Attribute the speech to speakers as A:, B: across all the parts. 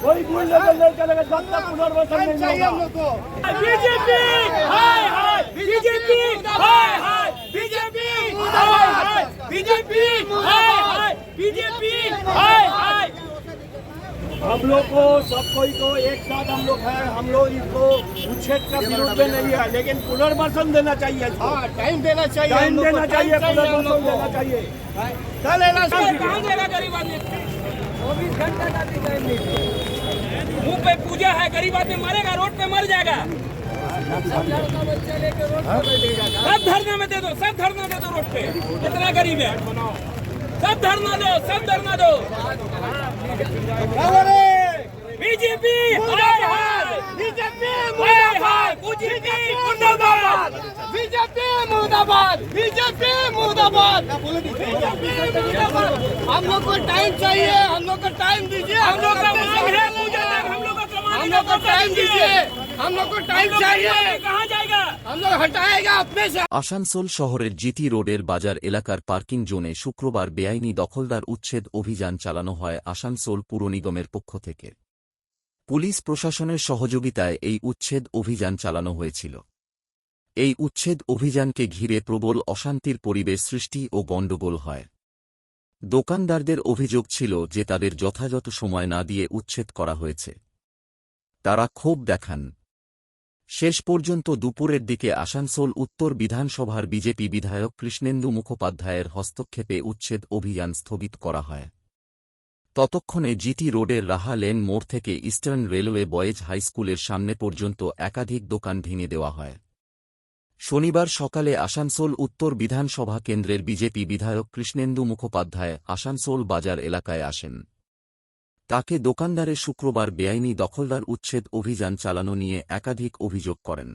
A: कोई भूल नहीं चलेगा जब तक पुनर्वसन नहीं होगा।
B: बीजेपी हाय हाय, बीजेपी हाय हाय, बीजेपी हाय हाय, बीजेपी हाय हाय, बीजेपी हाय हाय।
A: हम लोग को सब कोई को एक साथ हम लोग हैं, हम लोग इसको उच्छेद का विरोध में नहीं है, लेकिन पुनर्वसन देना चाहिए।
C: टाइम देना चाहिए,
A: टाइम देना चाहिए, पुनर्वसन देना चाहिए।
B: कहाँ जाएगा गरीब आदमी? 24 घंटा का भी टाइम नहीं। मुंह पे पूजा है, गरीब आदमी मरेगा, रोड पे मर जाएगा। सब धरना में दे दो, सब धरना दे दो रोड पे। कितना गरीब है, सब धरना दो, सब धरना दो। बीजेपी हाय हाय, बीजेपी मुर्दाबाद, बीजेपी मुर्दाबाद, बीजेपी मुर्दाबाद, बीजेपी मुर्दाबाद, बीजेपी मुर्दाबाद। हम लोग को टाइम चाहिए, हम लोग को टाइम दीजिए, हम लोग का मांग है पूजा तक, हम लोग को हम लोग को टाइम दीजिए, हम लोग को टाइम चाहिए। कहाँ जाएगा, हम लोग हटाएगा अपने से।
D: আসানসোল শহরের জিটি রোডের বাজার এলাকার পার্কিং জোনে শুক্রবার বেআইনি দখলদার উচ্ছেদ অভিযান চালানো হয় আসানসোল পুর নিগমের পক্ষ থেকে। পুলিশ প্রশাসনের সহযোগিতায় এই উচ্ছেদ অভিযান চালানো হয়েছিল। এই উচ্ছেদ অভিযানকে ঘিরে প্রবল অশান্তির পরিবেশ সৃষ্টি ও গণ্ডগোল হয়। দোকানদারদের অভিযোগ ছিল যে তাদের যথাযথ সময় না দিয়ে উচ্ছেদ করা হয়েছে। তারা ক্ষোভ দেখান। শেষ পর্যন্ত দুপুরের দিকে আসানসোল উত্তর বিধানসভার বিজেপি বিধায়ক কৃষ্ণেন্দু মুখোপাধ্যায়ের হস্তক্ষেপে উচ্ছেদ অভিযান স্থগিত করা হয়। ততক্ষণে জিটি রোডের রাহা লেন মোড় থেকে ইস্টার্ন রেলওয়ে বয়েজ হাইস্কুলের সামনে পর্যন্ত একাধিক দোকান ভেঙে দেওয়া হয়। শনিবার সকালে আসানসোল উত্তর বিধানসভা কেন্দ্রের বিজেপি বিধায়ক কৃষ্ণেন্দু মুখোপাধ্যায় আসানসোল বাজার এলাকায় আসেন। তাকে দোকানদারে শুক্রবার বেআইনি দখলদার উচ্ছেদ অভিযান চালানো নিয়ে একাধিক অভিযোগ করেন।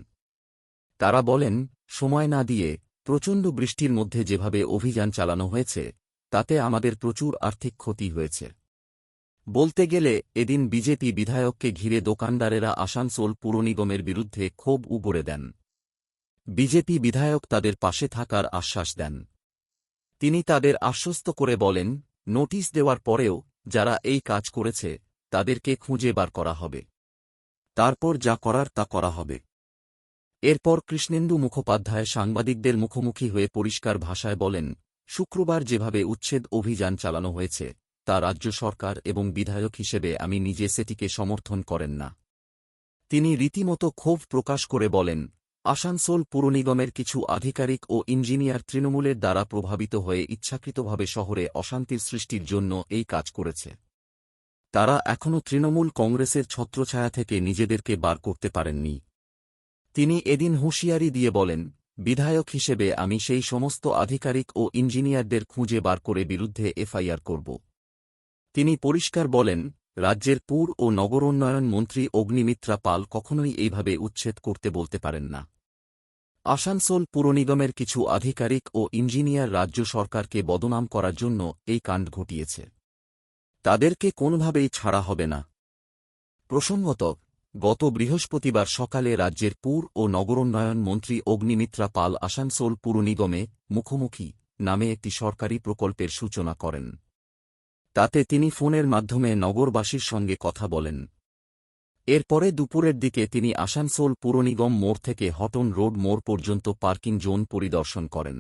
D: তারা বলেন, সময় না দিয়ে প্রচণ্ড বৃষ্টির মধ্যে যেভাবে অভিযান চালানো হয়েছে তাতে আমাদের প্রচুর আর্থিক ক্ষতি হয়েছে। বলতে গেলে এদিন বিজেপি বিধায়ককে ঘিরে দোকানদারেরা আসানসোল পুর নিগমের বিরুদ্ধে ক্ষোভ উগরে দেন। বিজেপি বিধায়ক তাদের পাশে থাকার আশ্বাস দেন। তিনি তাদের আশ্বস্ত করে বলেন, নোটিশ দেওয়ার পরেও যারা এই কাজ করেছে তাদেরকে খুঁজে বার করা হবে, তারপর যা করার তা করা হবে। এরপর কৃষ্ণেন্দু মুখোপাধ্যায় সাংবাদিকদের মুখোমুখি হয়ে পরিষ্কার ভাষায় বলেন, শুক্রবার যেভাবে উচ্ছেদ অভিযান চালানো হয়েছে তা রাজ্য সরকার এবং বিধায়ক হিসেবে আমি নিজে সেটিকে সমর্থন করেন না। তিনি রীতিমতো ক্ষোভ প্রকাশ করে বলেন, আসানসোল পুর নিগমের কিছু আধিকারিক ও ইঞ্জিনিয়ার তৃণমূলের দ্বারা প্রভাবিত হয়ে ইচ্ছাকৃতভাবে শহরে অশান্তির সৃষ্টির জন্য এই কাজ করেছে। তারা এখনও তৃণমূল কংগ্রেসের ছত্রছায়া থেকে নিজেদেরকে বার করতে পারেননি। তিনি এদিন হুঁশিয়ারি দিয়ে বলেন, বিধায়ক হিসেবে আমি সেই সমস্ত আধিকারিক ও ইঞ্জিনিয়ারদের খুঁজে বার করে বিরুদ্ধে এফআইআর করব। তিনি পরিষ্কার বলেন, রাজ্যের পুর ও নগরোন্নয়ন মন্ত্রী অগ্নিমিত্রা পাল কখনোই এইভাবে উচ্ছেদ করতে বলতে পারেন না। আসানসোল পুর নিগমের কিছু আধিকারিক ও ইঞ্জিনিয়ার রাজ্য সরকারকে বদনাম করার জন্য এই কাণ্ড ঘটিয়েছে। তাদেরকে কোনোভাবেই ছাড়া হবে না। প্রসঙ্গত, গত বৃহস্পতিবার সকালে রাজ্যের পুর ও নগরোন্নয়ন মন্ত্রী অগ্নিমিত্রা পাল আসানসোল পুর নিগমে মুখোমুখি নামে একটি সরকারি প্রকল্পের সূচনা করেন। তাতে তিনি ফোনের মাধ্যমে নগরবাসীর সঙ্গে কথা বলেন। এরপরে দুপুরের দিকে তিনি আসানসোল পুর নিগম মোড় থেকে হটন রোড মোড় পর্যন্ত পার্কিং জোন পরিদর্শন করেন।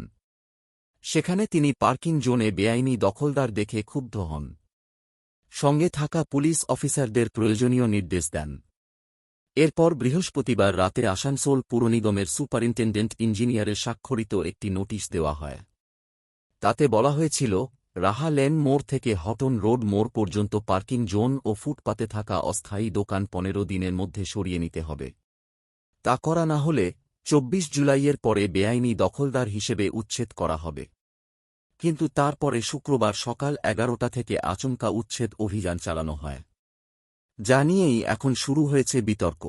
D: সেখানে তিনি পার্কিং জোনে বেআইনি দখলদার দেখে ক্ষুব্ধ হন। সঙ্গে থাকা পুলিশ অফিসারদের প্রয়োজনীয় নির্দেশ দেন। এরপর বৃহস্পতিবার রাতে আসানসোল পুর নিগমের সুপারিনটেন্ডেন্ট ইঞ্জিনিয়ারের স্বাক্ষরিত একটি নোটিশ দেওয়া হয়। তাতে বলা হয়েছিল, রাহা লেন মোড় থেকে হটন রোড মোড় পর্যন্ত পার্কিং জোন ও ফুটপাতে থাকা অস্থায়ী দোকান 15 দিনের মধ্যে সরিয়ে নিতে হবে। তা করা না হলে 24 জুলাইয়ের পরে বেআইনি দখলদার হিসেবে উচ্ছেদ করা হবে। কিন্তু তারপরে শুক্রবার সকাল 11টা থেকে আচমকা উচ্ছেদ অভিযান চালানো হয়। যা নিয়েই এখন শুরু হয়েছে বিতর্ক।